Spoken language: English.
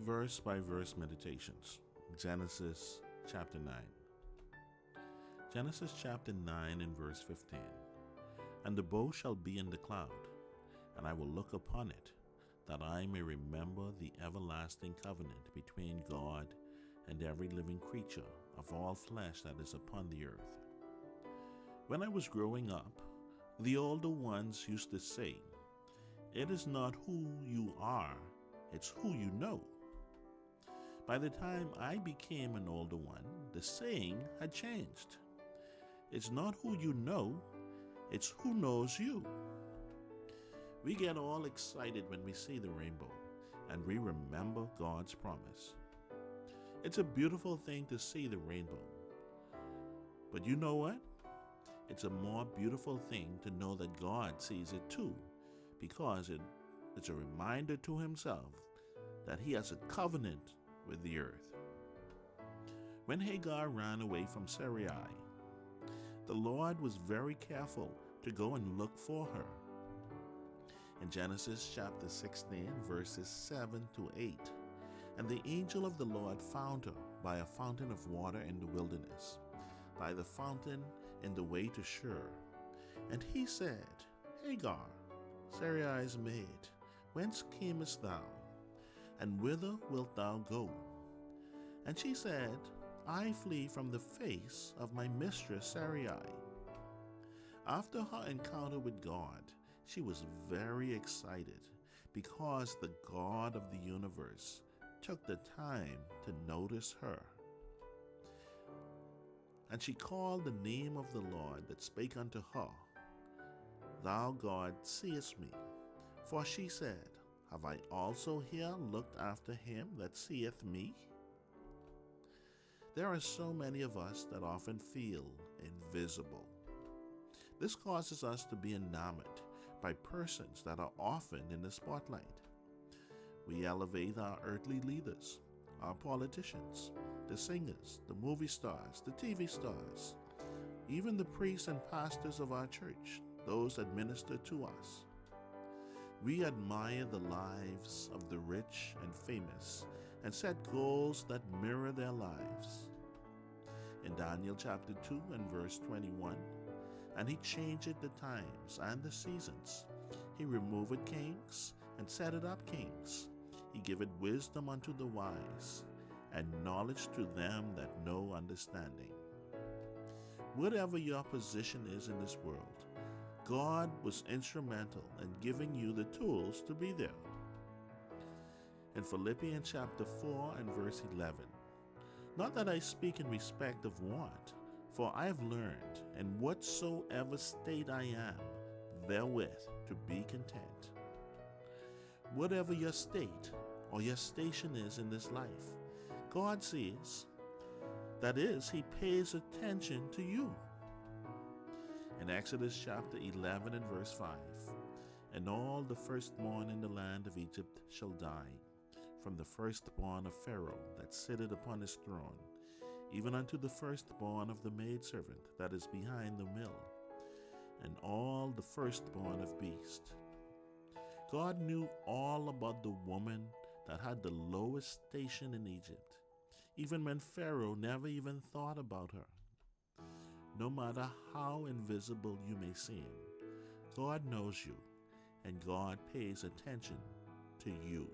Verse by verse meditations. Genesis chapter 9. Genesis chapter 9 and verse 15. And the bow shall be in the cloud, and I will look upon it, that I may remember the everlasting covenant between God and every living creature of all flesh that is upon the earth. When I was growing up, the older ones used to say, "It is not who you are, it's who you know." By the time I became an older one, the saying had changed. It's not who you know, it's who knows you. We get all excited when we see the rainbow, and we remember God's promise. It's a beautiful thing to see the rainbow. But you know what? It's a more beautiful thing to know that God sees it too, because it's a reminder to himself that he has a covenant with the earth. When Hagar ran away from Sarai, the Lord was very careful to go and look for her. In Genesis chapter 16, verses 7 to 8, and the angel of the Lord found her by a fountain of water in the wilderness, by the fountain in the way to Shur. And he said, "Hagar, Sarai's maid, whence camest thou? And whither wilt thou go?" And she said, "I flee from the face of my mistress Sarai." After her encounter with God, she was very excited because the God of the universe took the time to notice her. And she called the name of the Lord that spake unto her, "Thou God seest me." For she said, "Have I also here looked after him that seeth me?" There are so many of us that often feel invisible. This causes us to be enamored by persons that are often in the spotlight. We elevate our earthly leaders, our politicians, the singers, the movie stars, the TV stars, even the priests and pastors of our church, those that minister to us. We admire the lives of the rich and famous and set goals that mirror their lives. In Daniel chapter 2 and verse 21, "And he changeth the times and the seasons. He removeth kings and setteth up kings. He giveth wisdom unto the wise, and knowledge to them that know understanding." Whatever your position is in this world, God was instrumental in giving you the tools to be there. In Philippians chapter 4 and verse 11, "Not that I speak in respect of want, for I have learned in whatsoever state I am, therewith to be content." Whatever your state or your station is in this life, God sees. That is, he pays attention to you. In Exodus chapter 11 and verse 5, "And all the firstborn in the land of Egypt shall die, from the firstborn of Pharaoh that sitteth upon his throne, even unto the firstborn of the maidservant that is behind the mill, and all the firstborn of beast." God knew all about the woman that had the lowest station in Egypt, even when Pharaoh never even thought about her. No matter how invisible you may seem, God knows you, and God pays attention to you.